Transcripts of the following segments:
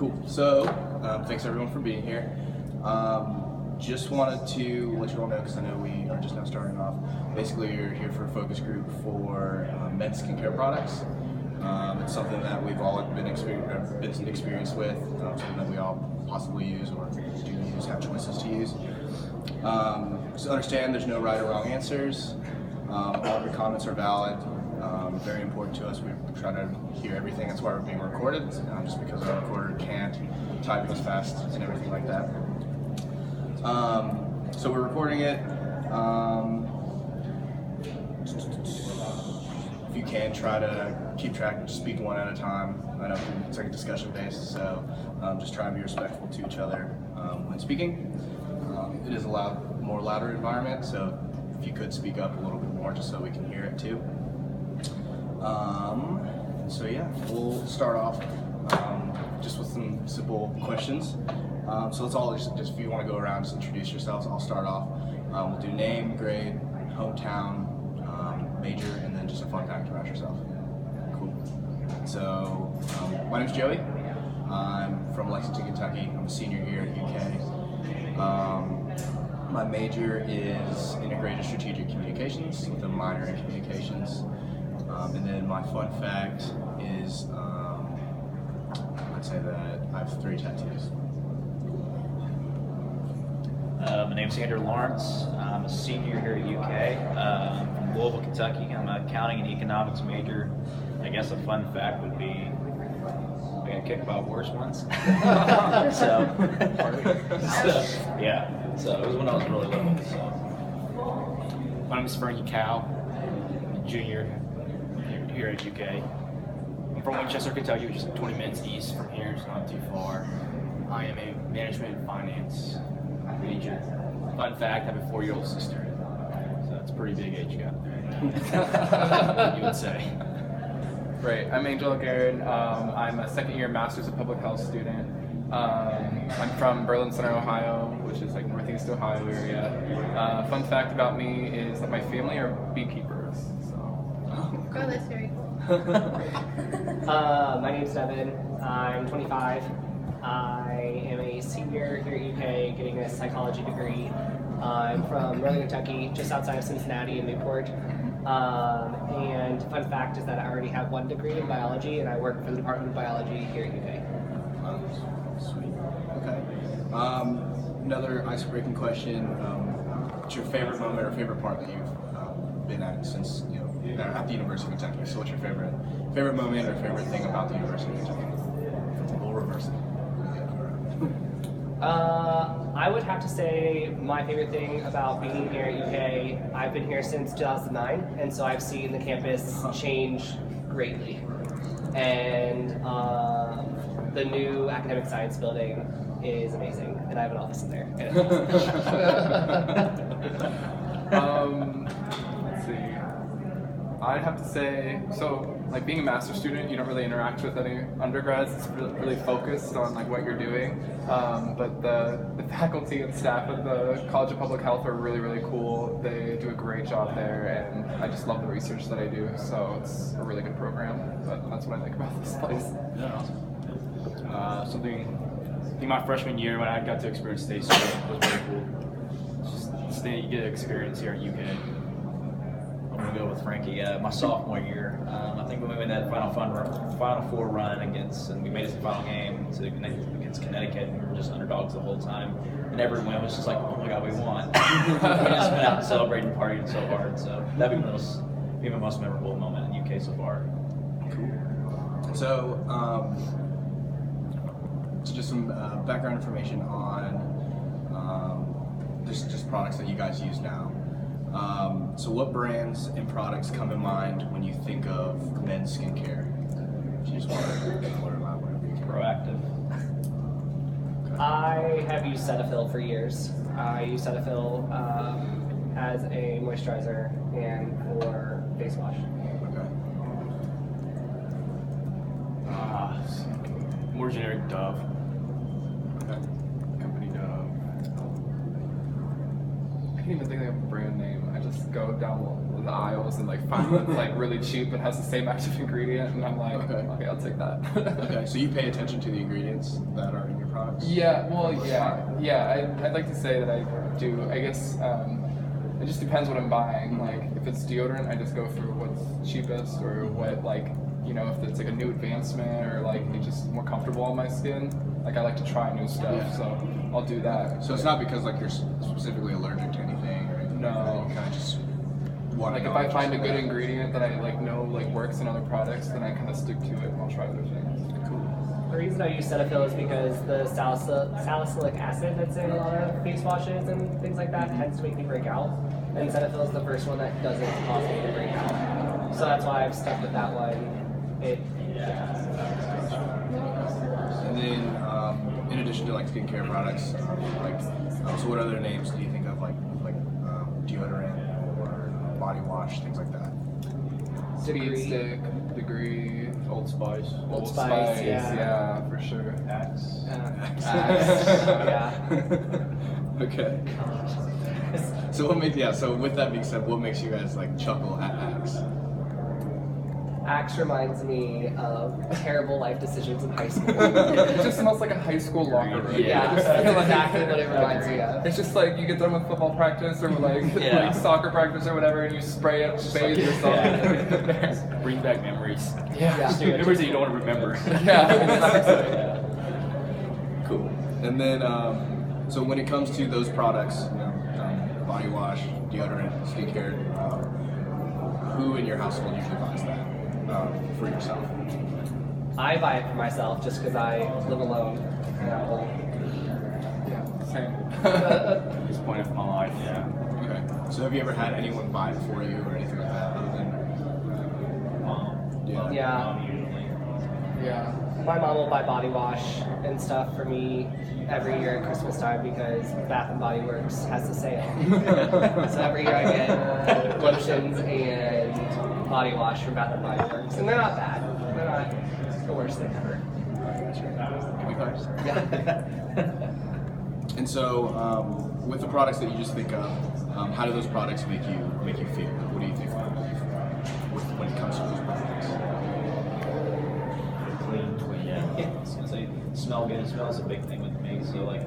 Cool. So, thanks everyone for being here. Just wanted to let you all know, because I know we are just now starting off. Basically, you're here for a focus group for men's skincare products. It's something that we've all been experienced with, something that we all possibly use or do use, have choices to use. So understand there's no right or wrong answers. All of your comments are valid. Very important to us. We try to hear everything. That's why we're being recorded, just because our recorder can't type as fast and everything like that. So we're recording it. If you can, try to keep track, just speak one at a time. I know it's like a discussion based, so just try to be respectful to each other when speaking. It is a more louder environment, so if you could speak up a little bit more just so we can hear it too. So yeah, we'll start off just with some simple questions. So let's all just if you want to go around, just introduce yourselves. I'll start off. We'll do name, grade, hometown, major, and then just a fun fact about yourself. Cool. So my name's Joey. I'm from Lexington, Kentucky. I'm a senior here at UK. My major is integrated strategic communications with a minor in communications. And then my fun fact is, I'd say that I have 3 tattoos. My name's Andrew Lawrence. I'm a senior here at UK. From Louisville, Kentucky. I'm an accounting and economics major. I guess a fun fact would be I got kicked by a horse once. So it was when I was really little. So. My name is Frankie Cow, junior here at UK. I'm from Winchester, Kentucky, which is 20 minutes east from here. It's not too far. I am a management and finance major. Fun fact, I have a 4-year-old sister. So that's a pretty big age gap there. You would say. Great. I'm Angel Garrett. I'm a second-year Master's of Public Health student. I'm from Berlin Center, Ohio, which is like northeast Ohio area. Fun fact about me is that my family are beekeepers. Oh, that's very cool. My name's Devin. I'm 25. I am a senior here at UK getting a psychology degree. I'm from Northern Kentucky, just outside of Cincinnati in Newport. And fun fact is that I already have 1 degree in biology and I work for the Department of Biology here at UK. Sweet. Okay. Another ice-breaking question. What's your favorite moment or favorite part that you've been at since at the University of Kentucky? So what's your favorite moment or favorite thing about the University of Kentucky? We'll reverse it. I would have to say my favorite thing about being here at UK, I've been here since 2009, and so I've seen the campus change greatly. And the new academic science building is amazing, and I have an office in there. Let's see. I'd have to say, so like being a master's student, you don't really interact with any undergrads. It's really focused on like what you're doing. But the faculty and staff of the College of Public Health are really cool. They do a great job there, and I just love the research that I do. So it's a really good program. But that's what I think about this place. Yeah. I think my freshman year when I got to experience State Street was very cool. Just you get experience here at UK. I'm gonna go with Frankie. My sophomore year, I think when we went that Final Four run and we made it to the final game against Connecticut, and we were just underdogs the whole time. And every win was just like, oh my god, we won. We just went out and celebrated and partied so hard. So that'd be my most memorable moment in UK so far. Cool. So, just some background information on just products that you guys use now. So what brands and products come in mind when you think of men's skincare? If you just want to blur them out, whatever you can. Proactive. Okay. I have used Cetaphil for years. I use Cetaphil as a moisturizer and for face wash. Okay. More generic Dove. Okay. Company Dove. I can't even think of a brand name. I just go down the aisles and like find what's like really cheap and has the same active ingredient, and I'm like, okay, I'll take that. Okay, so you pay attention to the ingredients that are in your products? Yeah, well, yeah. I'd like to say that I do. I guess it just depends what I'm buying. Like, if it's deodorant, I just go for what's cheapest, or what, like, you know, if it's like a new advancement or like it's just more comfortable on my skin. Like, I like to try new stuff, so I'll do that. So it's not because like you're specifically allergic to anything, or anything like that. You kind of just want Like, to if I find a good ingredient that I like know like works in other products, then I kind of stick to it and I'll try other things. Cool. The reason I use Cetaphil is because the salicylic acid that's in a lot of face washes and things like that tends to make me break out. And Cetaphil is the first one that doesn't cause me to break out. So that's why I've stuck with that one. And then, in addition to like skincare products, so what other names do you think of, like deodorant or body wash, things like that? Speed Stick, Degree, Old Spice. Old Spice, yeah, for sure. Axe. Yeah. Okay. So so with that being said, what makes you guys like chuckle at Axe? Axe reminds me of terrible life decisions in high school. It just smells like a high school locker room. Yeah, Just that's feel like- exactly what it reminds me of. It's just like you get done with football practice or like soccer practice or whatever, and you spray it, bathe yourself. Bring back memories. Yeah. Memories that you don't want to remember. Yeah, exactly. Cool. And then, so when it comes to those products, body wash, deodorant, skincare, who in your household usually buys that for yourself? I buy it for myself just because I live alone. Yeah, same. At this point of my life, yeah. Okay. So have you ever had anyone buy it for you or anything like that, other than Mom. Yeah. Mom usually. Yeah. My mom will buy body wash and stuff for me every year at Christmas time because Bath and Body Works has a sale. So every year I get lotions and body wash from Bath and Body Works, and they're not bad. They're not the worst thing ever. And so, with the products that you just think of, how do those products make you feel? What do you think when it comes to those products? Clean, yeah. I was gonna say, smell good. Smell is a big thing with me. So like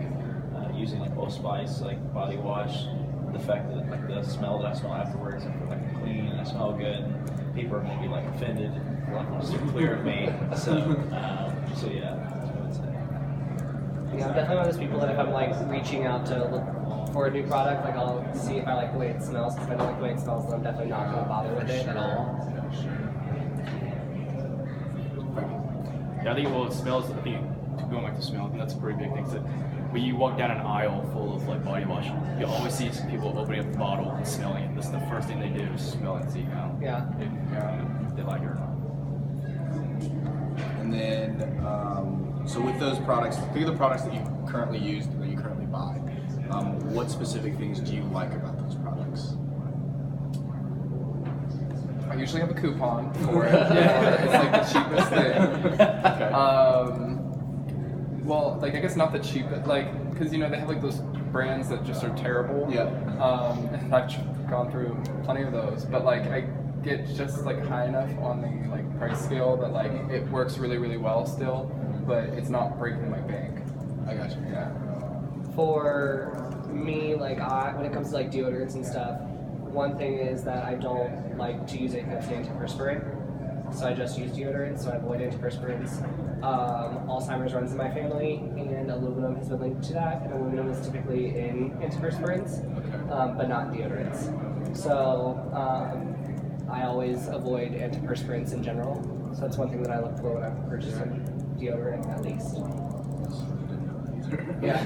using like Old Spice, like body wash, the fact that like the smell that I smell afterwards, I feel like clean and I smell good. And people are maybe like offended, like just clear of me. So yeah, that's what I would say. Yeah, I'm definitely one of those people that if I'm like reaching out to look for a new product, like I'll see if I like the way it smells. Because if I don't like the way it smells, then I'm definitely not going to bother with it at all. Yeah, I think it smells. I think going back to smell, I think that's a pretty big thing. So when you walk down an aisle full of like body wash, you always see some people opening up the bottle and smelling it. That's the first thing they do is smell it and see how if they like it or not. And then, so with those products, think of the products that you currently use, that you currently buy. What specific things do you like about those products? I usually have a coupon for it. It's like the cheapest thing. Okay. Well, like I guess not the cheapest, like because they have like those brands that just are terrible. Yeah. And I've gone through plenty of those, but like I get just like high enough on the like price scale that like it works really really well still, but it's not breaking my bank. I got you. Yeah. For me, like when it comes to like deodorants and stuff, one thing is that I don't like to use anything that's antiperspirant. So I just use deodorants, so I avoid antiperspirants. Alzheimer's runs in my family, and aluminum has been linked to that. And aluminum is typically in antiperspirants, but not deodorants. So I always avoid antiperspirants in general. So that's one thing that I look for when I'm purchasing deodorant, at least. Yeah.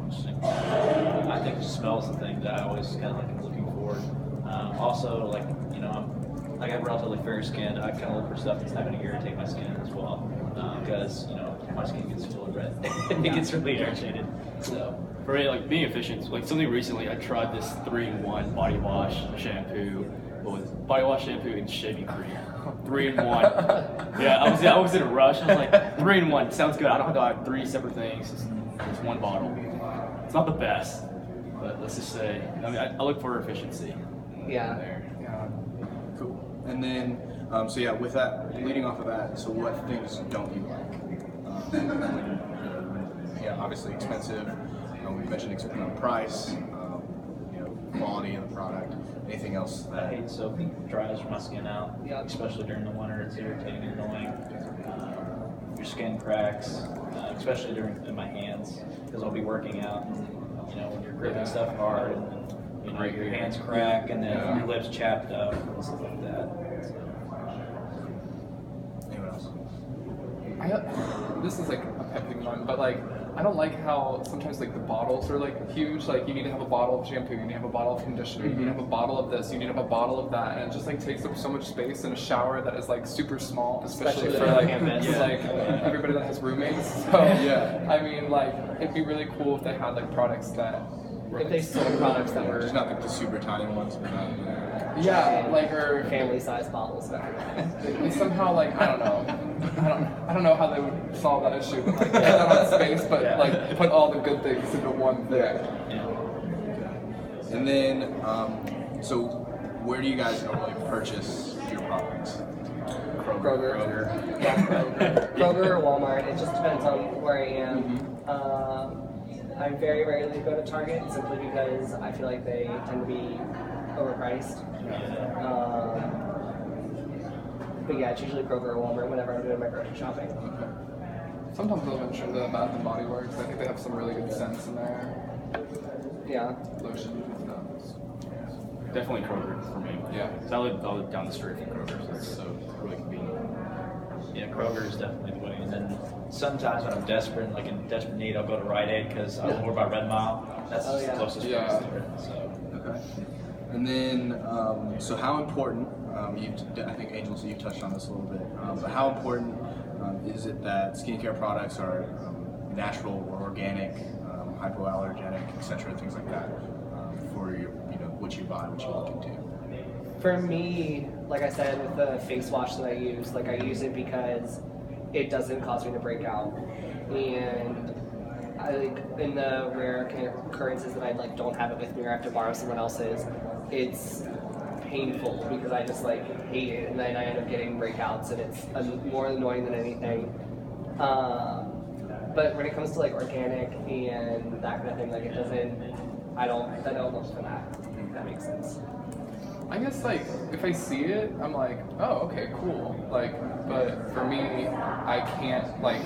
Interesting. I think smell is the thing that I always kind of like looking for. Also, like I got relatively fair skin. I kind of look for stuff that's not going to irritate my skin as well, because my skin gets really red. It gets really irritated. So For me, like being efficient, like something recently, I tried this 3-in-1 body wash shampoo with body wash shampoo and shaving cream. 3-in-1. Yeah, I was in a rush. I was like, 3-in-1 sounds good. I don't have to buy 3 separate things. It's one bottle. It's not the best, But let's just say, I mean, I look for efficiency. Yeah. There. Yeah. Cool. And then, so yeah, with that, leading off of that, so what things don't you like? Yeah, obviously expensive. We mentioned price, quality of the product. Anything else I that? hate soap. It dries my skin out, Yeah. especially during the winter. It's irritating and annoying. Your skin cracks, especially in my hands, because I'll be working out. And, when you're gripping stuff hard, and your hands crack, and then your lips chapped up and stuff like that. So. Anyone else? This is like a pet peeve of mine, but like I don't like how sometimes like the bottles are like huge. Like you need to have a bottle of shampoo, you need to have a bottle of conditioner, you need to have a bottle of this, you need to have a bottle of that, and it just like takes up so much space in a shower that is like super small, especially Especially for on like campus. like everybody that has roommates. So Yeah. I mean like it'd be really cool if they had like products that were If they sold products that were Just not like the super tiny ones, but yeah, like or family-sized bottles. they somehow like I don't know how they would solve that issue, but like cut out space, but like put all the good things into one thing. And then, so where do you guys normally purchase your products? Kroger. Yeah, Kroger or Walmart. It just depends on where I am. I very rarely go to Target simply because I feel like they tend to be overpriced. But yeah, it's usually Kroger or Walmart whenever I'm doing my grocery shopping. Sometimes I'll venture into Bath and Body Works. I think they have some really good scents in there. Yeah. Lotions and stuff. Definitely Kroger for me. Yeah. So I live down the street from Kroger, so it's so really convenient. Yeah, Kroger is definitely the way. And then sometimes when I'm desperate, like in desperate need, I'll go to Rite Aid because I live over by Red Mile. That's Oh, the yeah. closest Yeah. place there. So. Okay. And then, so how important, I think Angel, so you touched on this a little bit, but how important is it that skincare products are natural or organic, hypoallergenic, etc., things like that, for your, what you buy, what you look into? For me, like I said, with the face wash that I use, like I use it because it doesn't cause me to break out. And I like in the rare occurrences that I like don't have it with me or I have to borrow someone else's, it's painful because I just like hate it and then I end up getting breakouts and it's more annoying than anything. But when it comes to like organic and that kind of thing, like it doesn't, I don't look for that. If that makes sense. I guess like if I see it, I'm like, oh, okay, cool. Like, but for me, I can't like,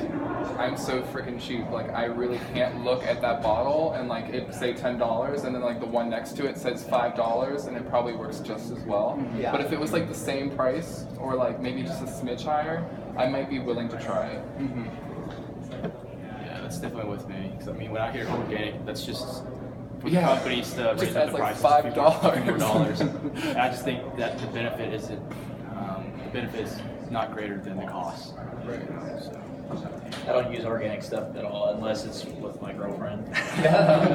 I'm so freaking cheap. Like, I really can't look at that bottle and like it say $10, and then like the one next to it says $5, and it probably works just as well. Yeah. But if it was like the same price or like maybe just a smidge higher, I might be willing to try it. Yeah, that's definitely with me. Because I mean, when I hear organic, that's just for Yeah. companies to Just raise up adds, the like, prices to $5. And I just think that the benefit is not greater than the cost. Right. So, I don't use organic stuff at all unless it's with my girlfriend.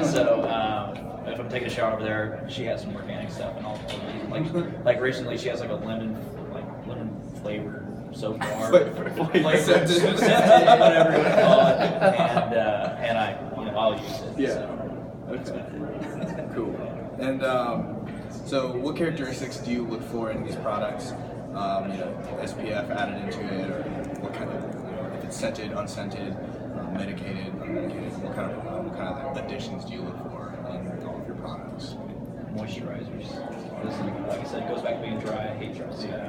So if I'm taking a shower over there, she has some organic stuff, and I'll use it. Like recently, she has like a lemon flavored soap bar, Flavored. scented, whatever you want to call it, and I'll use it. Yeah. So. Okay. Cool. And so, what characteristics do you look for in these products? SPF added into it, or what kind of, if it's scented, unscented, medicated, unmedicated, what kind of additions do you look for in all of your products? Moisturizers. This is, like I said, it goes back to being dry. I hate dry skin.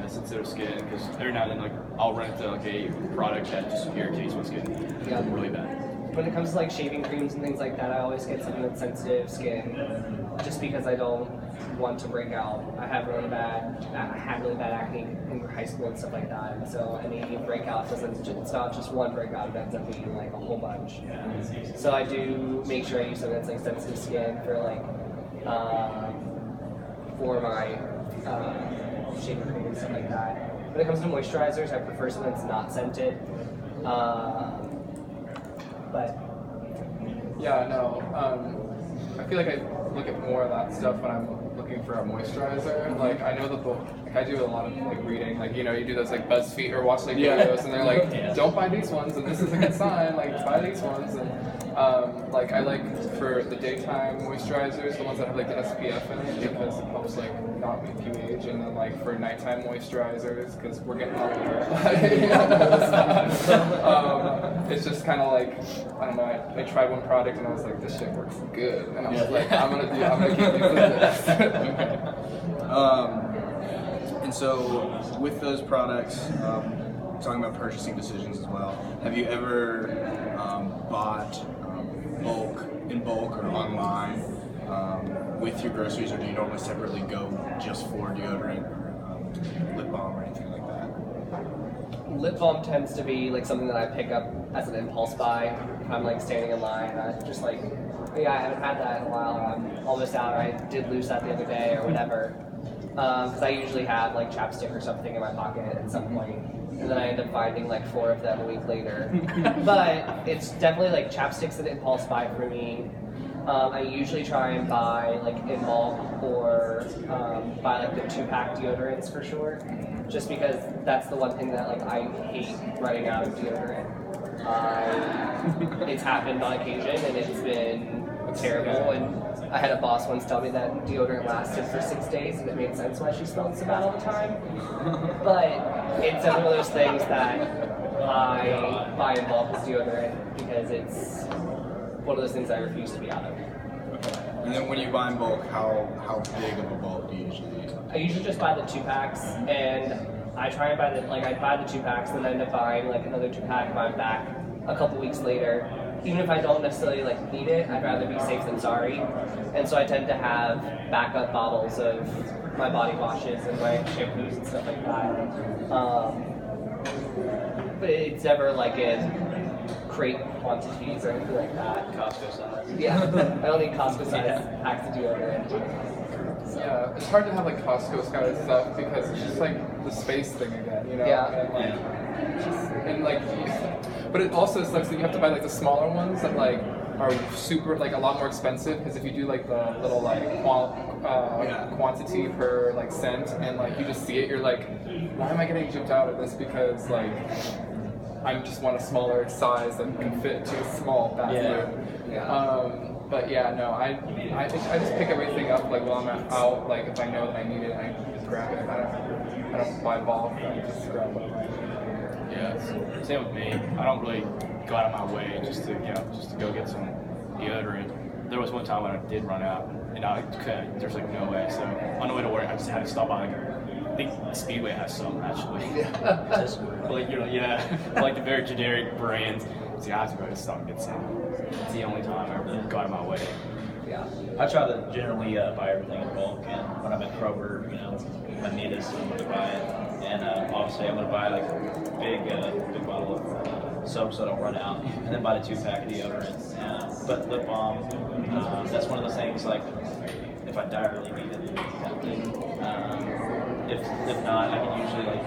sensitive skin. Because every now and then, like, I'll run into like a product that just irritates my skin. Yeah. Really bad. When it comes to like shaving creams and things like that, I always get something with sensitive skin, just because I don't want to break out. I had really bad acne in high school and stuff like that. And so any breakout it's not just one breakout; it ends up being like a whole bunch. So I do make sure I use something that's like sensitive skin for like for my shaving cream and stuff like that. When it comes to moisturizers, I prefer something that's not scented. But Yeah, no. I feel like I look at more of that stuff when I'm looking for a moisturizer. Like I know the book. Like I do a lot of like reading. Like you do those like BuzzFeed or watch like videos, and they're like, don't buy these ones, and this is a good sign. Like buy these ones, and Like I like for the daytime moisturizers, the ones that have like the SPF in it because it helps like not make you age, and then like for nighttime moisturizers because we're getting older. It's just kind of like I don't know. I tried one product and I was like, this shit works good, and I was like, I'm gonna keep using this. Okay. And so with those products, talking about purchasing decisions as well, have you ever bought in bulk or online with your groceries, or do you normally separately go just for deodorant or lip balm or anything like that? Lip balm tends to be like something that I pick up as an impulse buy. If I'm like standing in line, I just like, yeah, I haven't had that in a while, or I'm almost out, or I did lose that the other day, or whatever. Because I usually have like chapstick or something in my pocket at some point, and then I end up finding like 4 of them a week later. But it's definitely like chapstick's an impulse buy for me. I usually try and buy like in bulk or buy like the 2-pack deodorants for sure, just because that's the one thing that like I hate running out of deodorant. It's happened on occasion and it's been terrible, and I had a boss once tell me that deodorant lasted for 6 days, and it made sense why she smelled so bad all the time. But it's one of those things that I buy in bulk as deodorant because it's one of those things I refuse to be out of. Okay. And then when you buy in bulk, how big of a bulk do you usually use? I usually just buy the 2-packs, and I try and buy the 2-packs, and then I end up buying like another 2-pack if I'm back a couple weeks later. Even if I don't necessarily like need it, I'd rather be safe than sorry. And so I tend to have backup bottles of my body washes and my shampoos and stuff like that. But it's never like in crate quantities or anything like that. Costco size. Yeah, I don't need Costco size packs of deodorant. Yeah, it's hard to have like Costco kind of stuff because it's just like the space thing again, you know? Yeah. And like, but it also sucks that you have to buy like the smaller ones that like are super like a lot more expensive because if you do like the little like quantity per like cent and like you just see it, you're like, why am I getting gypped out of this? Because like I just want a smaller size that can fit into a small bathroom. But yeah, no, I just pick everything up like while I'm out. Like if I know that I need it, I just grab it. I don't buy bulk. I just grab it. Yeah, same with me. I don't really go out of my way just to go get some deodorant. There was one time when I did run out, and I couldn't. There's like no way. So on the way to work, I just had to stop by. I think Speedway has some actually. Like like the very generic brands. So I have to go to stop and get some. It's the only time I ever go out of my way. Yeah. I try to generally buy everything in bulk, and when I'm at Kroger, if I need it, I'm going to buy it. And obviously, I'm going to buy like a big bottle of soap so I don't run out, and then buy the 2-pack of deodorant. But lip balm, that's one of those things like if I direly need it. If not, I can usually like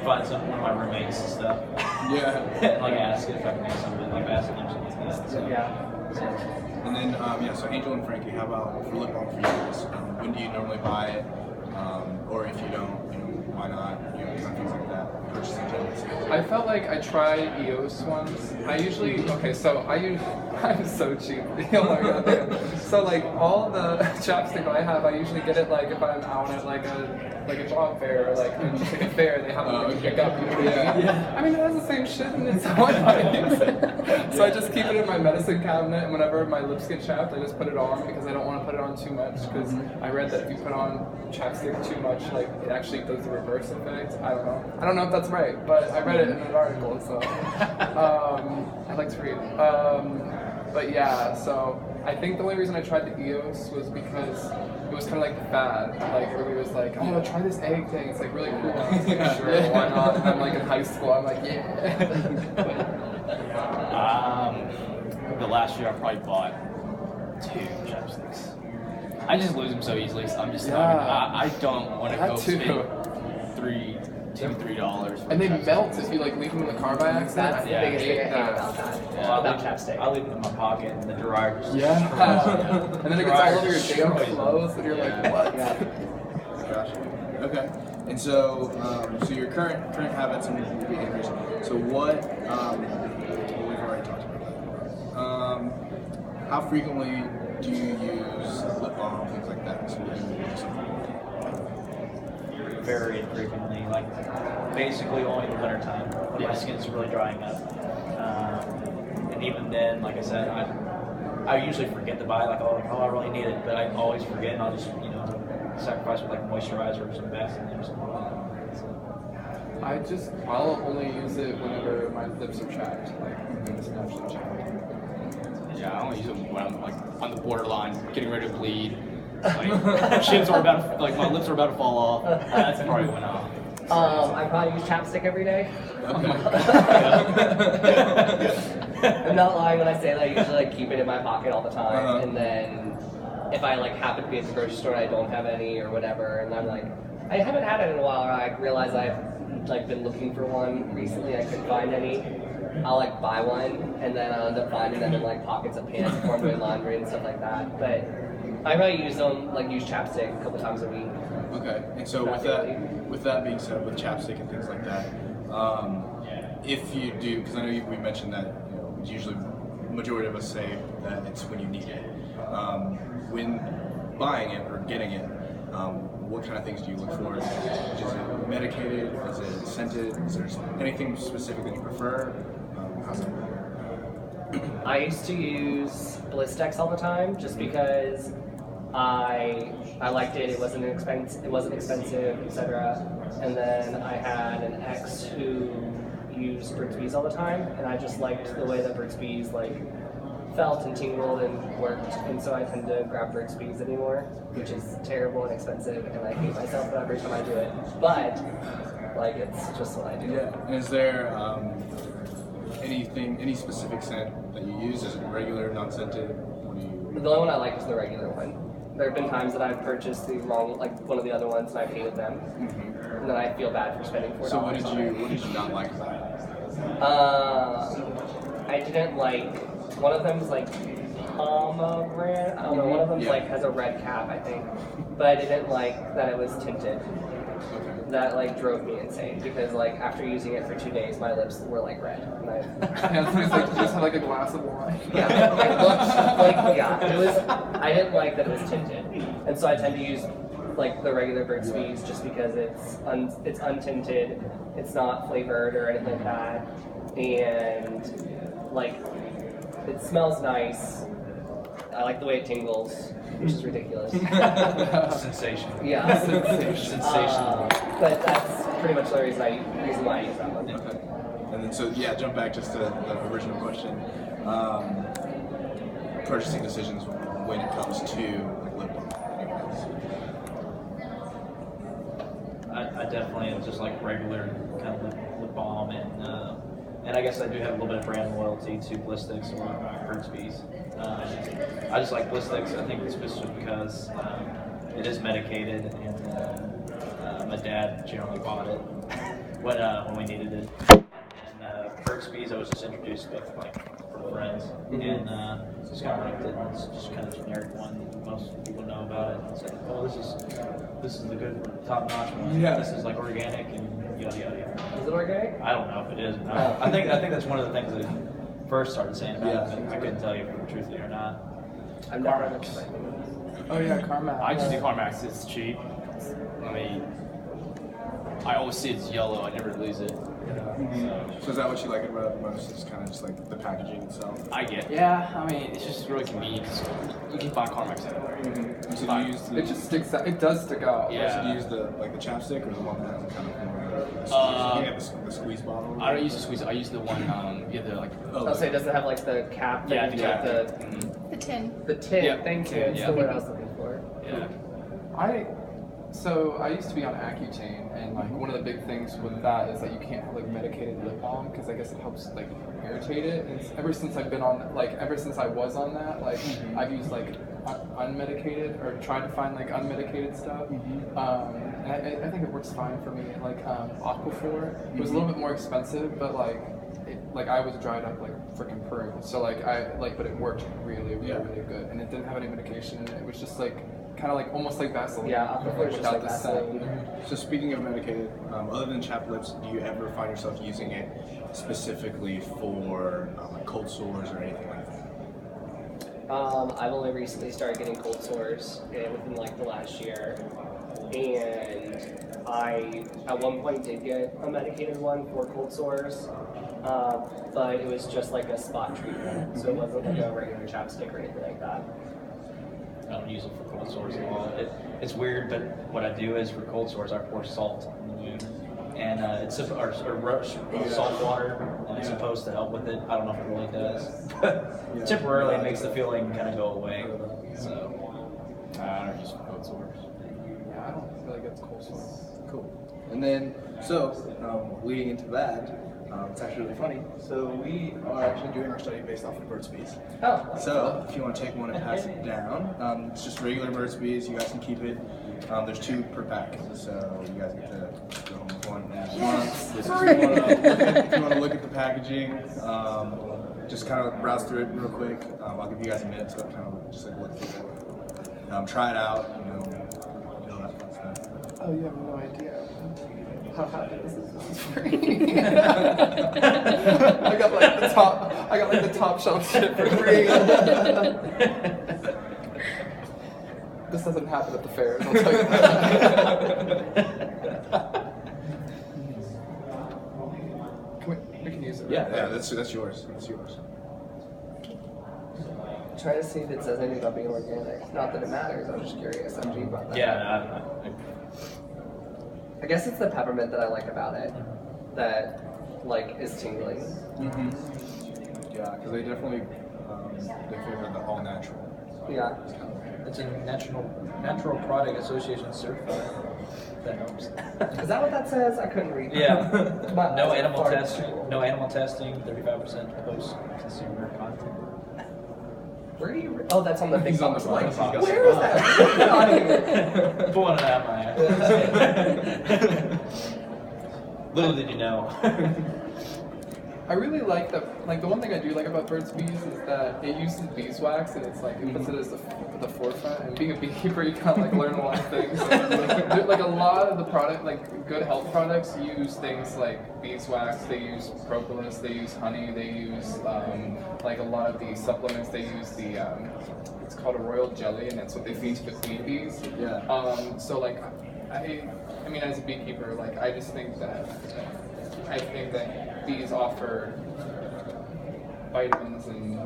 find one of my roommates and stuff. Yeah. And like ask if I can make something like Vaseline or something like that. So, And then so Angel and Frankie, how about for lip balm for you guys? When do you normally buy it? Or if you don't, why not? Kind of things like that. Purchasing tendencies. I felt like I tried EOS once. I'm so cheap. Oh my god. So like all the chapstick I have, I usually get it like if I'm out at like a job fair or like just like a fair, they have it like pick up. Yeah. I mean, it has the same shit in it, so why not use it? So I just keep it in my medicine cabinet, and whenever my lips get chapped, I just put it on because I don't want to put it on too much. Because I read that if you put on chapstick too much, like it actually does the reverse effect. I don't know if that's right, but I read it in an article, so I like to read. But yeah, so I think the only reason I tried the EOS was because it was kind of like the fad. Like everybody was like, "Oh, try this egg thing. It's like really cool." And I was like, "Sure, why not?" And I'm like in high school. I'm like, "Yeah." The last year I probably bought 2 chapsticks. I just lose them so easily, so I'm just I don't want to go spend $3. And they melt if you like leave them in the car by accident. That's the biggest thing I hate about that. About chapstick. I leave it in my pocket and the dryer just And then it gets all over your damn clothes, and you're like, "What?" Gotcha. Okay. And so, so your current habits and behaviors. So what? Well, we've already talked about that. how frequently do you use lip balm, things like that? So you do something. Very infrequently, like basically only in the wintertime when my skin's really drying up. And even then, like I said, I usually forget to buy, like, oh, I really need it, but I always forget, and I'll just, sacrifice with like moisturizer or some Vaseline or something like that. I'll only use it whenever my lips are chapped, like it's naturally chapped. Yeah, I only use it when I'm like on the borderline, getting ready to bleed. Like shins are about to, like my lips are about to fall off. That's probably when I'll. I probably use chapstick every day. Okay. I'm not lying when I say that. I usually like keep it in my pocket all the time, Uh-huh. and then if I like happen to be at the grocery store and I don't have any or whatever, and I'm like, I haven't had it in a while, or I realize I've like been looking for one recently, I couldn't find any. I'll like buy one, and then I'll end up finding them in like pockets of pants before I'm doing laundry and stuff like that. But I probably use them, like use chapstick a couple times a week. Okay, and so with that being said, with chapstick and things like that, if you do, because I know we mentioned that usually majority of us say that it's when you need it. When buying it or getting it, what kind of things do you look for? Is it medicated? Is it scented? Is there anything specific that you prefer? How's that work? I used to use Blistex all the time just because I liked it. It wasn't expensive, etc. And then I had an ex who used Burt's Bees all the time, and I just liked the way that Burt's Bees like felt and tingled and worked, and so I tend to grab Burt's Bees anymore, which is terrible and expensive, and I hate myself every time I do it. But like, it's just what I do. Yeah. And is there any specific scent that you use? Is it regular, non-scented? What do you? The only one I like is the regular one. There have been times that I've purchased the wrong, like one of the other ones, and I've hated them, and then I feel bad for spending $4. So what did you not like about it? I didn't like, one of them's like pomegranate, I don't know, one of them's like has a red cap, I think, but I didn't like that it was tinted. Okay. That like drove me insane because like after using it for 2 days, my lips were like red. And It's like you just have like a glass of wine. yeah, it looked like, yeah, it was, I didn't like that it was tinted. And so I tend to use like the regular Burt's Bees just because it's untinted, it's not flavored or anything like that, and like it smells nice. I like the way it tingles, which is ridiculous. Sensational. Yeah. Sensational. But that's pretty much the reason why I use that one. Okay. And then so jump back just to the original question. Purchasing decisions when it comes to like lip balm. I definitely am just like regular kind of lip balm, and I guess I do have a little bit of brand loyalty to Blistex or Burt's Bees. I just like Blistex. I think it's just because it is medicated, and my dad generally bought it when we needed it. And Burt's Bees, I was just introduced with like from friends, and just kind of liked it. It's just kind of generic one. Most people know about it. It's like, oh, this is the good top-notch one. Yeah. This is like organic and yada yada yada. Is it organic? I don't know if it is. I think that's one of the things that first started saying about it, but I couldn't tell you if it was truthfully or not. I'm not really Oh yeah, Carmax. I just do Carmax. It's cheap. I always see it's yellow. I never lose it. So is that what you like about it most? Is kind of just like the packaging itself? Yeah. I mean, it's just really convenient. You can find Carmax anywhere. So do you use It just sticks out. It does stick out. Yeah. So do you use the chapstick or the one that kind of the squeeze bottle? I don't use the squeeze. I use the one. You have the like. I'll say, does it have like the cap? Yeah, thing, the cap. The tin. The tin. Yeah, Thank you. tin, That's yeah. the word I was looking for. Yeah. So I used to be on Accutane, and like one of the big things with that is that you can't have like medicated lip balm because I guess it helps like irritate it. And ever since I was on that, like I've used like unmedicated or tried to find like unmedicated stuff. And I think it works fine for me. Like Aquaphor, it was a little bit more expensive, but like I was dried up like freaking Peru. So but it worked really good, and it didn't have any medication in it. It was just like kind of like almost like Vaseline. Yeah, Aquaphor is just like the scent. Vaseline. So speaking of medicated, other than chapped lips, do you ever find yourself using it specifically for like cold sores or anything like that? I've only recently started getting cold sores within like the last year, and I at one point did get a medicated one for cold sores, but it was just like a spot treatment, so it wasn't like a regular chapstick or anything like that. I don't use it for cold sores at all. It's weird, but what I do is for cold sores, I pour salt in the wound, and it's or salt water, and it's supposed to help with it. I don't know if it really does, but temporarily it makes the feeling kind of go away. So I don't use cold sores. Yeah, I don't feel like it's cold sores. Cool. And then, so leading into that, it's actually really funny. So we are actually doing our study based off of Burt's Bees. Oh. So if you want to take one and pass it down, it's just regular Burt's Bees. You guys can keep it. There's 2 per pack, so you guys get to go home with one. If you want to look at the packaging, just kind of browse through it real quick. I'll give you guys a minute to kind of just like look through it. Try it out. You know that fun stuff. Oh, you have no idea how happy this is for me. I got like the top shelf shit for free. This doesn't happen at the fairs, I'll tell you that. We can use it. Yeah, that's yours. That's yours. Try to see if it says anything about being organic. Not that it matters, I'm just curious. I'm deep about that. yeah, I guess it's the peppermint that I like about it, that like is tingling. Mm-hmm. Yeah, because they definitely they favor the all natural. Yeah. it's a natural product association certified. That helps. Is that what that says? I couldn't read. Yeah. But- No animal testing. No animal testing. 35% post-consumer content. Where do you? Oh, that's on the big He's on the box. bottom. Where is that? Not even. Pulling it out of my ass. Little did you know. I really like the one thing I do like about Burt's Bees is that it uses beeswax and it's like it puts it as the forefront. And being a beekeeper, you kind of like learn a lot of things. Like a lot of the product, like good health products, use things like beeswax. They use propolis. They use honey. They use like a lot of the supplements. They use the it's called a royal jelly, and that's what they feed to the queen bees. Yeah. So like I mean, as a beekeeper, like I just think that bees offer vitamins and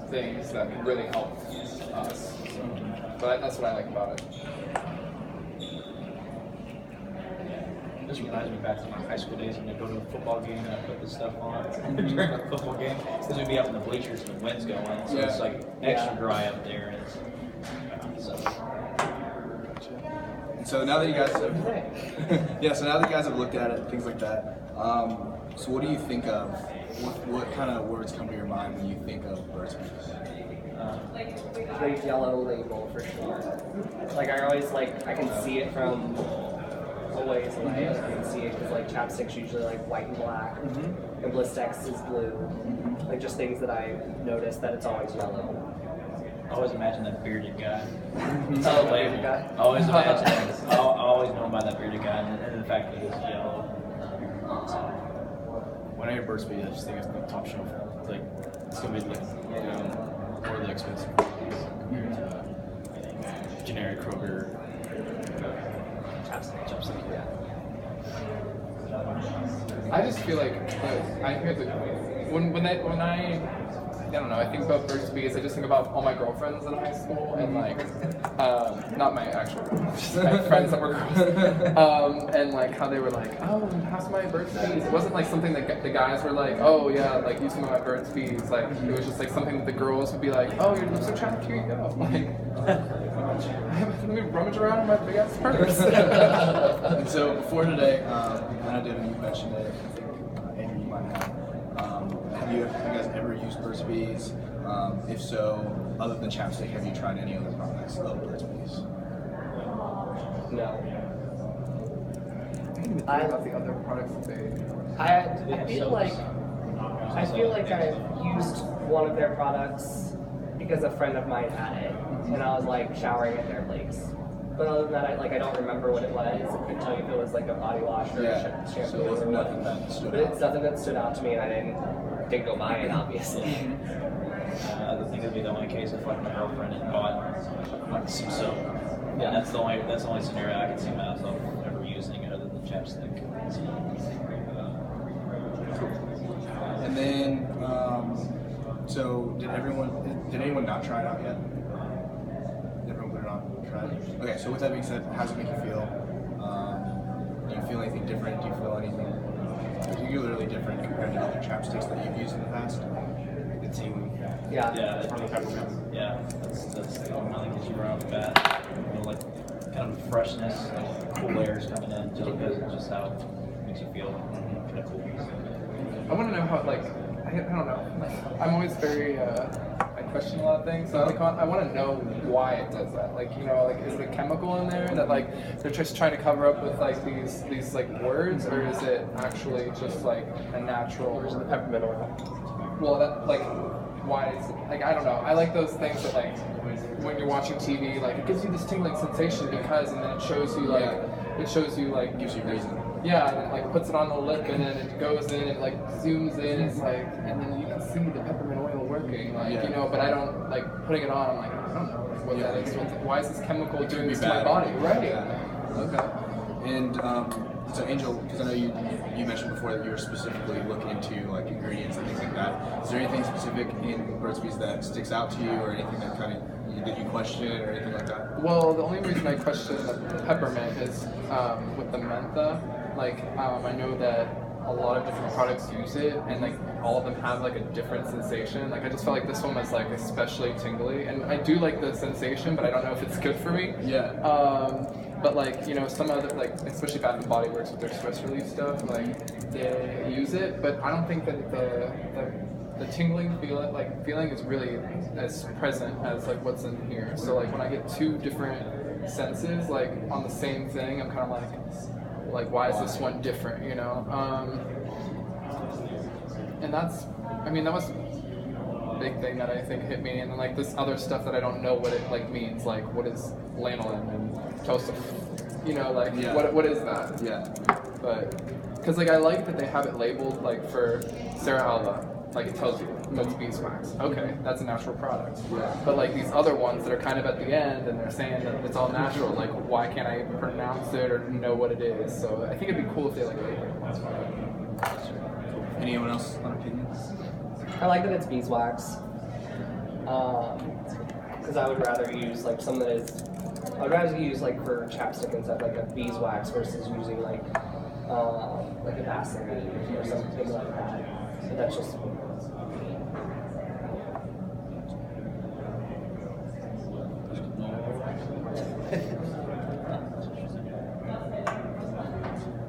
things that can really help us. But that's what I like about it. This reminds me back to my high school days when I go to a football game and I put this stuff on during a football game because we'd be up in the bleachers and the wind's going, so it's like extra dry up there. And so. So now that you guys have, so now that you guys have looked at it, things like that. So what do you think of? What kind of words come to your mind when you think of Burt's Bees? The yellow label for sure. Like I always I can see it from a ways away. I can see it because like chapstick's usually like white and black, and Blistex is blue. Like just things that I noticed that it's always yellow. I always imagine that bearded guy. Oh, the bearded guy? I always imagine I always know by that bearded guy and the fact that it's yellow. When I hear Burt's Bees, I just think it's the top shelf. Like it's gonna be like more the expensive compared to generic Kroger chapstick. Yeah. I just feel like I hear when I don't know, I think about Burt's Bees, I just think about all my girlfriends in high school and like, not my actual girlfriends, just my friends that were girls, and like how they were like, oh, how's my Burt's Bees? It wasn't like something that the guys were like, oh yeah, like use some of my Burt's Bees. Like it was just like something that the girls would be like, oh, your lips are chapped, here you go. Like, let me rummage around in my big ass purse. And so before today, I did, and you mentioned it. I think Andrew, you might have. Have you guys ever used Burt's Bees? If so, other than chapstick, have you tried any other products of Burt's Bees? No. I didn't even think about the other products that they. I feel like I've used one of their products because a friend of mine had it, and I was like showering at their place. But other than that, I don't remember what it was. I couldn't tell you if it was like a body wash or a shampoo. So it was nothing that stood But out. it's nothing that stood out to me, and I didn't go buy it, obviously. I think that'd be the only case if like my girlfriend had bought like some soap. Yeah, that's the only scenario I can see myself ever using other than chapstick. And then, so did anyone not try it out yet? Did everyone put it on? Try it? Okay, so with that being said, how does it make you feel? Do you feel anything different? Do you feel anything particularly different compared to other chapsticks that you've used in the past? The tingling. Yeah. Yeah, From the peppermint. yeah, that's the one I think that you right off the bat. You know, like kind of freshness, like cool airs coming in, just because of just how it makes you feel kind of cool. I want to know how, like, I don't know. Like, I'm always very, I question a lot of things. So I want to know why it does that. Like, you know, like, is it a chemical in there that, like, they're just trying to cover up with, like, these like, words? Or is it actually just, like, a natural... Or is it the peppermint oil? Well, that, like, why is it... Like, I don't know. I like those things that, like, when you're watching TV, like, it gives you this tingling sensation because, and then it shows you, like... Yeah. It shows you, like... Gives you reason. Yeah, and it like puts it on the lip, and then it goes in, and like zooms in. It's like, and then you can see the peppermint oil working, like you know. But I don't like putting it on. I'm like, I don't know what that is. Why is this chemical doing this to my body? Right. Yeah. Okay. And so Angel, because I know you mentioned before that you were specifically looking into like ingredients and things like that. Is there anything specific in Burt's Bees that sticks out to you, or anything that kind of did you question or anything like that? Well, the only reason I question the peppermint is with the mentha. Like, I know that a lot of different products use it, and like all of them have like a different sensation. Like, I just felt like this one was like especially tingly, and I do like the sensation, but I don't know if it's good for me. Yeah. But like, you know, some other, like, especially Bath and Body Works with their stress relief stuff, like they use it, but I don't think that the tingling feeling is really as present as like what's in here. So like when I get two different senses like on the same thing, I'm kind of like why is this one different, you know? And that's, I mean, that was a big thing that I think hit me. And then like this other stuff that I don't know what it like means, like what is lanolin and Tosif, you know, like what is that? Yeah. But because like I like that they have it labeled like for Sarah Alba, like it tells you it's beeswax. Okay, that's a natural product. Yeah. But like these other ones that are kind of at the end and they're saying that it's all natural, like why can't I pronounce it or know what it is? So I think it'd be cool if they like labeled it. Anyone else on opinions? I like that it's beeswax. Because I would rather use like something that is. I'd rather use like for chapstick and stuff like a beeswax versus using like a Vaseline or something like that. So that's just.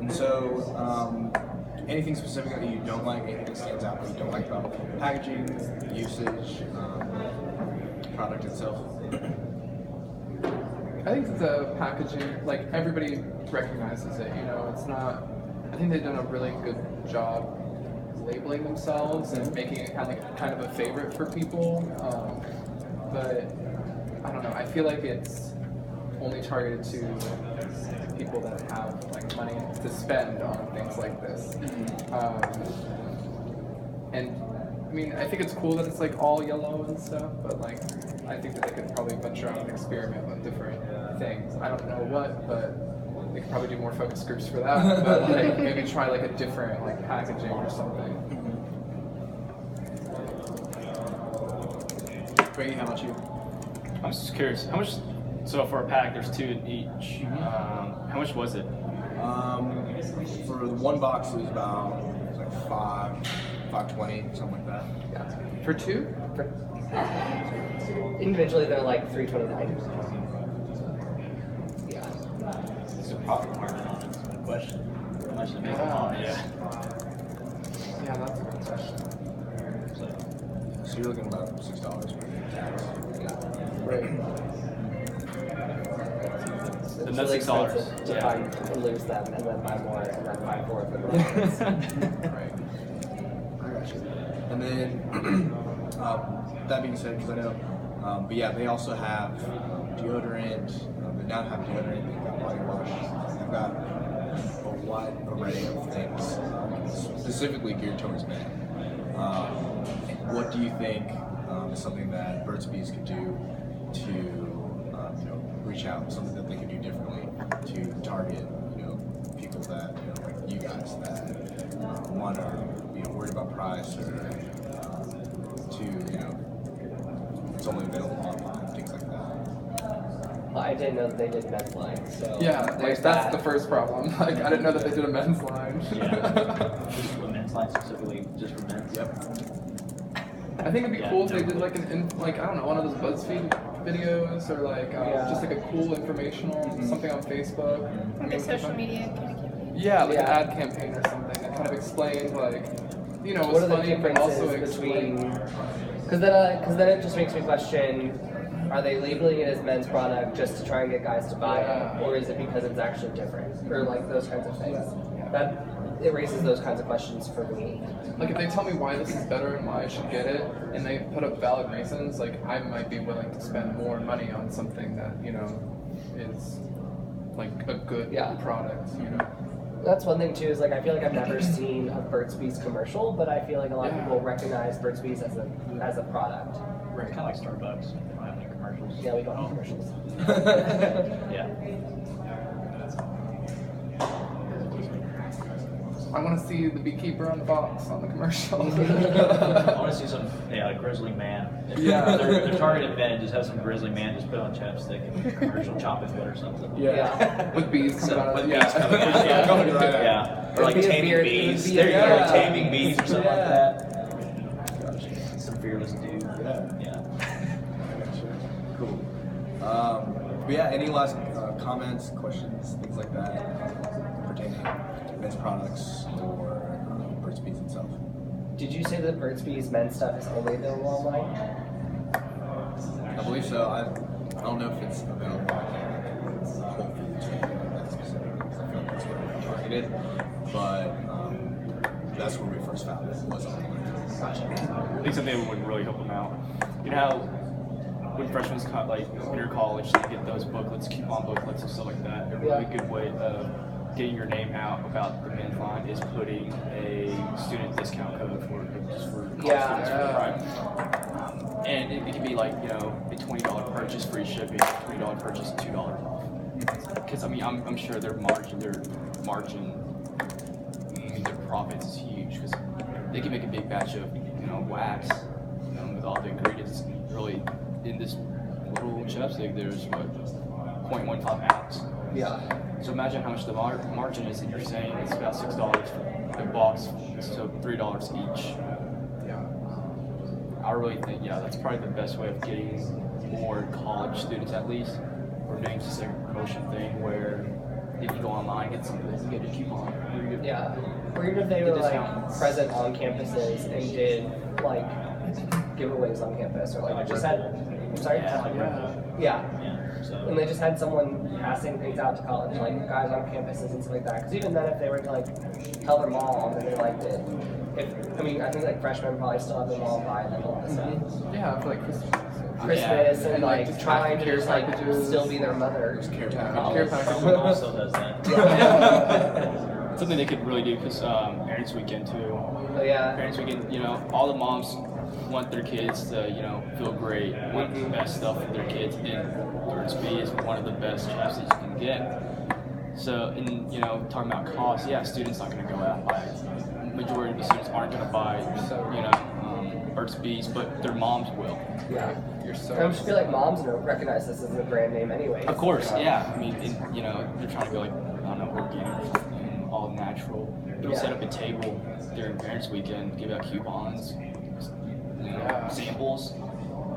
And so, anything specific that you don't like, anything that stands out that you don't like about packaging, usage, product itself? I think the packaging, like everybody recognizes it, you know, it's not, I think they've done a really good job labeling themselves and making it kind of a favorite for people. But I don't know, I feel like it's only targeted to people that have like money to spend on things like this. And I mean, I think it's cool that it's like all yellow and stuff, but like I think that they could probably venture out and experiment with different things. I don't know what, but they could probably do more focus groups for that. But like maybe try like a different like packaging or something. Frankie, how about you? I'm just curious, how much, so for a pack, there's 2 in each. How much was it? For the one box, it was about like $5.20, something like that. Yeah. For 2? Individually, they're like $3.29. Yeah. It's a profit margin on it. That's a good question. How much to make them on? Yeah. Yeah, that's a good question. So you're looking about $6 for tax. Right. It's And that's really $6. expensive to Yeah. find and lose them, and then buy more, and then buy more for the Right. I got you. And then, that being said, because I know, but yeah, they also have deodorant. They now have deodorant. They've got body wash. They've got a wide array of things, specifically geared towards men. What do you think is something that Burt's Bees could do to reach out, something that they could do differently to target people that like you guys that one are worried about price or two it's only available online, things like that. Well, I didn't know that they did men's line, so Yeah, like there's that's that. the first problem. Like I didn't know that they did a men's line. Just for men's line specifically, just for men's. Yep. I think it'd be Yeah, cool if they no. did like like I don't know, one of those BuzzFeed videos or like just like a cool informational something on Facebook. Like a social media kind of campaign. Yeah, like Yeah. an ad campaign or something that kind of explained like What what's are the funny, but also differences explain. between? Because then it just makes me question: are they labeling it as men's product just to try and get guys to buy Yeah. it, or is it because it's actually different, or like those kinds of things? That it raises those kinds of questions for me. Like if they tell me why this is better and why I should get it, and they put up valid reasons, like I might be willing to spend more money on something that is like a good Yeah. product. That's one thing too. Is like I feel like I've never seen a Burt's Bees commercial, but I feel like a lot of Yeah. people recognize Burt's Bees as a product. Right. Kind of like Starbucks. They don't have any commercials. Yeah, we don't have commercials. Yeah. I want to see the beekeeper on the box on the commercial. I want to see some, like grizzly man. Yeah. Their target event just have some grizzly man just put on chapstick and commercial chopping foot or something. Yeah. With bees coming out of With it. bees coming out. Yeah. Going right at it. Yeah. Or like It'd be a taming beard- bees. it'd be a- There you go, like yeah. taming bees or something like Yeah. that. Gosh, some fearless dude. Yeah. Cool. But yeah, any last comments, questions, things like that pertaining to men's products or Burt's Bees itself? Did you say that Burt's Bees men's stuff is only available online? I believe so. I don't know if it's available on Whole Foods or anything like that specifically, because I feel like that's where we're targeted. But that's where we first found it, was online. I think something that would really help them out. You know how when freshmen enter college, they get those booklets, coupon booklets and stuff like that. A really good way of getting your name out about the men's line is putting a student discount code for college Yeah. students, right? And it can be like a $20 purchase, free shipping, $20 purchase, $2 off. Because I'm sure their margin, their profits is huge because they can make a big batch of wax with all the ingredients. Really, in this little chapstick, there's what 0.15 ounce. Yeah. So imagine how much the margin is, and you're saying it's about $6 for a box, so $3 each. Yeah. I really think, that's probably the best way of getting more college students at least. We're doing just like a promotion thing where if you go online, get some of this, get a coupon. Yeah. Or even if they The were like discounts. present on campuses and did like giveaways on campus, or like just had. I'm sorry. Yeah, like Yeah. Yeah. So. And they just had someone passing things out to college, like guys on campuses and stuff like that. Because even then, if they were to like tell their mom and they liked it, I think like freshmen probably still have their mom buy them all this stuff. Yeah, I feel like Christmas and And, like just trying to care just like packages. still be their mother. Care Yeah, package. care package. My mom still does that. Something they could really do because Parents Weekend too. But yeah. Parents Weekend, all the moms want their kids to, feel great, want the best stuff for their kids, and Burt's Bees is one of the best chapsticks you can get. So, talking about cost, students not going to go out and buy it. Majority of the students aren't going to buy, Burt's Bees, but their moms will. Yeah. You're so. I just feel like moms don't recognize this as a brand name anyway. Of course, yeah. I mean, they're trying to go organic and all natural. They'll set up a table during Parents Weekend, give out coupons, samples.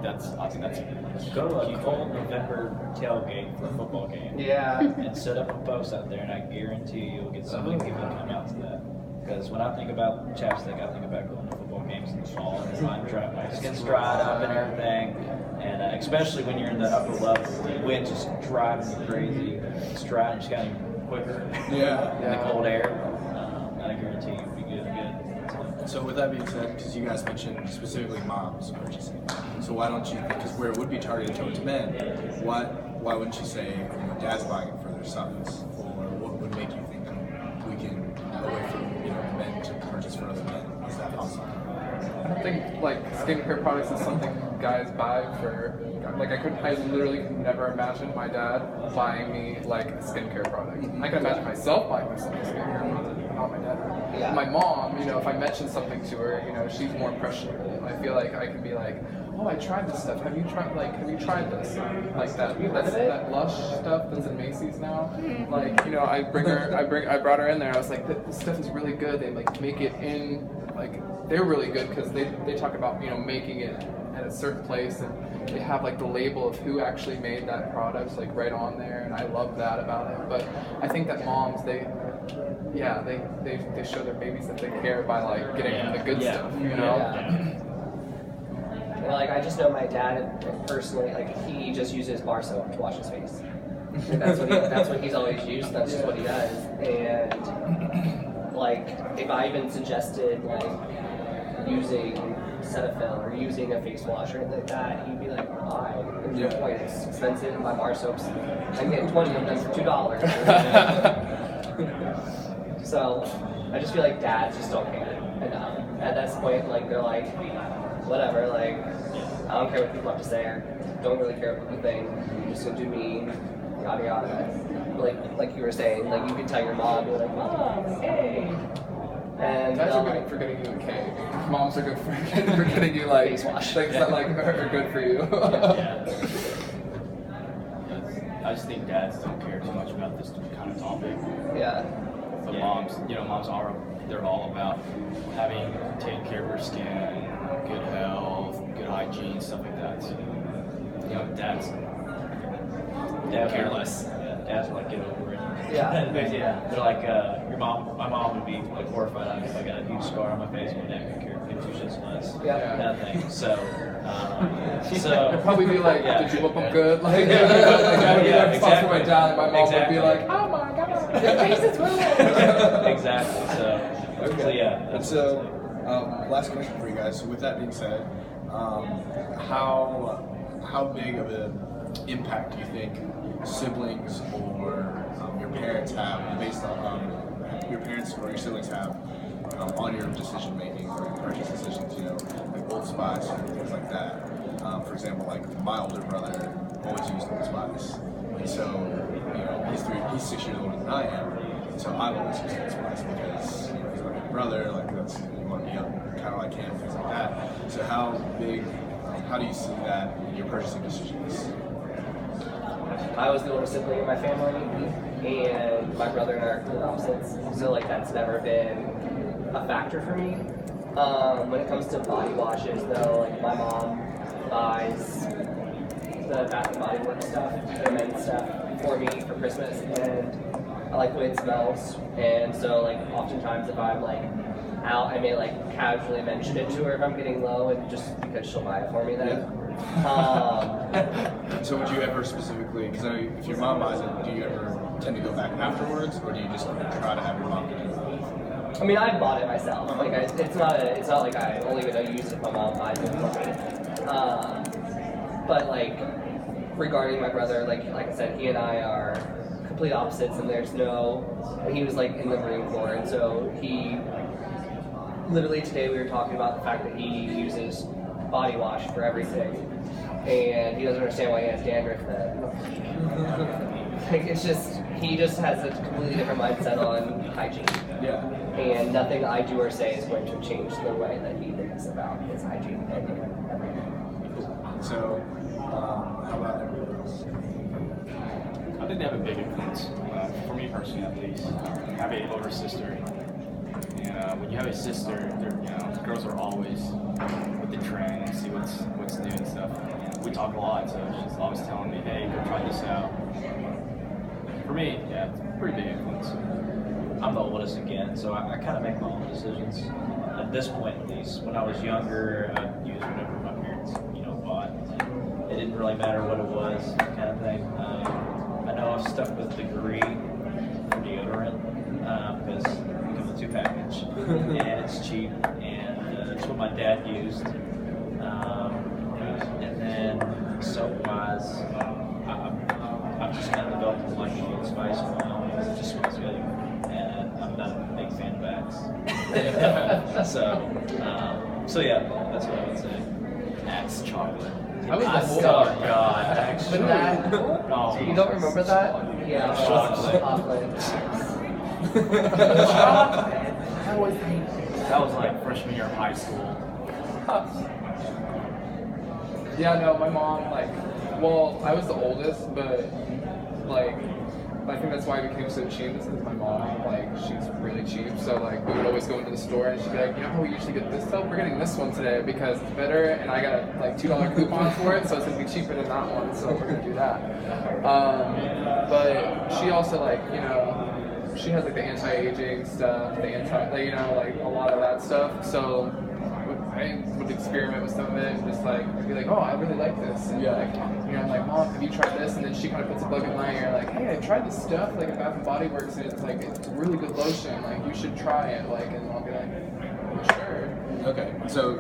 I think that's Go to a cold November tailgate for a football game. Yeah. And set up a post out there, and I guarantee you'll get so many people to come out to that. Because when I think about chapstick, I think about going to football games in the fall and trying to dry my skin's dried up and everything. And especially when you're in the upper level, the wind just driving you crazy. It's dry and just getting quicker Yeah. in the cold air. I guarantee you'll be good. So with that being said, because you guys mentioned specifically moms purchasing, so why don't you, because where it would be targeted towards men, why wouldn't you say dads buying it for their sons, or what would make you think we can go away from men to purchase for other men? Is that possible? I don't think like skincare products is something guys buy for. Like I literally could never imagine my dad buying me like a skincare product. I can imagine myself buying myself a skincare product, but not my dad. Yeah. My mom, you know, if I mention something to her, you know, she's more impressionable. I feel like I can be like, oh, I tried this stuff. Have you tried this? Like that Lush stuff that's in Macy's now. Like, you know, I brought her in there. I was like, this stuff is really good. They like make it in, like, they're really good because they talk about, you know, making it at a certain place, and they have like the label of who actually made that product like right on there, and I love that about it. But I think that moms, they show their babies that they care by like getting them the good stuff, you know. Yeah. Like, I just know my dad personally, like, he just uses bar soap to wash his face. And that's what he's always used. That's just what he does. And like, if I even suggested like using Cetaphil or using a face wash or anything like that, he'd be like, why? There's no point. It's expensive. My bar soaps, I can get 20 of them for $2. So I just feel like dads just don't care enough. At this point, like, they're like, whatever, like, I don't care what people have to say, or don't really care what people think. I'm just gonna do me, yada yada. Like you were saying, like, you can tell your mom, you're like, Mom, hey. And dads are good for getting you a cake. Moms are good for getting you like face wash. things that like are good for you. I just think dads don't care too much about this kind of topic. Yeah. But moms, you know, they're all about taking care of their skin, good health, good hygiene, stuff like that. So, you know, dads careless. Dads are like, get over it. Yeah. They're like, my mom would be like horrified if I got a huge scar on my face when dad could care, give two shits less. Yeah. That thing. So I'd probably be like, did you whip them good? Like, Yeah, I'd be like, exactly. for my dad, and my mom Exactly. would be like, oh my god, Your face is ruined. Exactly. So yeah. And so, last question for you guys. So with that being said, how big of an impact do you think siblings or your parents have, based on your parents or your siblings have on your decision making or your purchase decisions? You know, like Old Spice or things like that. For example, like my older brother always used Old Spice, and so you know he's 6 years older than I am, so I've always used Old Spice because you know he's like my brother, like that's you want to be kind of like him, things like that. So how do you see that in your purchasing decisions? I was the older sibling in my family, and my brother and I are complete opposites. So like that's never been a factor for me. When it comes to body washes, though, like my mom buys the Bath and Body Works stuff, the men's stuff, for me for Christmas, and I like the way it smells. And so like oftentimes if I'm like out, I may like casually mention it to her if I'm getting low, and just because she'll buy it for me then. So would you ever specifically, because I know if your mom buys it, do you ever tend to go back afterwards, or do you just try to have your mom do it? I mean, I bought it myself. Like, it's not like I only gonna use it if my mom buys it for me. But like, regarding my brother, like I said, he and I are complete opposites, and he was like in the Marine Corps, and so he literally today we were talking about the fact that he uses body wash for everything, and he doesn't understand why he has dandruff then. Like, it's just, he just has a completely different mindset on hygiene. Yeah. And nothing I do or say is going to change the way that he thinks about his hygiene and everything. So, how about everyone else? I think they have a big influence. For me personally, at least, I have an older sister, and when you have a sister, girls are always with the trend and see what's new and stuff. We talk a lot, so she's always telling me, "Hey, go try this out." For me, yeah, it's a pretty big influence. I'm the oldest again, so I kind of make my own decisions. At this point, at least, when I was younger, I'd use whatever my parents, bought. It didn't really matter what it was, kind of thing. I know I've stuck with Degree for deodorant because it comes with 2-package and it's cheap, and it's what my dad used. And then soap-wise, I've just kind of developed a like Old Spice on my own because it just smells good. And I'm not a big fan of Axe. So So yeah, that's what I would say. Axe chocolate. I was the Oh whole god, actually. But that, Oh, you don't remember that? Yeah. Chocolate. Chocolate. That was like freshman year of high school. Yeah, no, my mom, like, well, I was the oldest, but, like, I think that's why I became so cheap, is because my mom, like, she's really cheap, so, like, we would always go into the store, and she'd be like, you know how we usually get this stuff? We're getting this one today because it's better, and I got a, like, $2 coupon for it, so it's going to be cheaper than that one, so we're going to do that. But she also, like, you know, she has, like, the anti-aging stuff, like, you know, like, a lot of that stuff, so I would experiment with some of it and just like be like, oh, I really like this, and like, you know, I'm like, Mom, have you tried this? And then she kind of puts a bug in my ear, like, hey, I tried this stuff like at Bath and Body Works, and it's like it's a really good lotion, like you should try it, like, and I'll be like, well, sure. Okay, so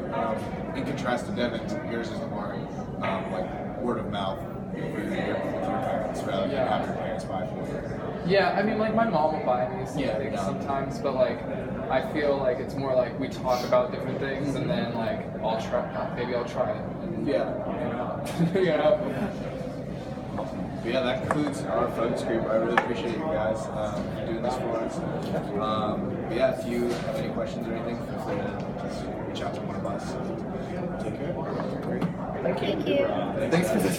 in contrast to Devin, yours is more like word of mouth with your parents rather than having your parents buy for you. Yeah, I mean, like my mom will buy me some Yeah, things no. sometimes, but like I feel like it's more like we talk about different things, and then like I'll try, maybe I'll try it. And, Yeah. you know. But yeah, that concludes our focus group. I really appreciate you guys doing this for us. But yeah, if you have any questions or anything, feel free to just reach out to one of us. Take care. Thank you. Thanks for this.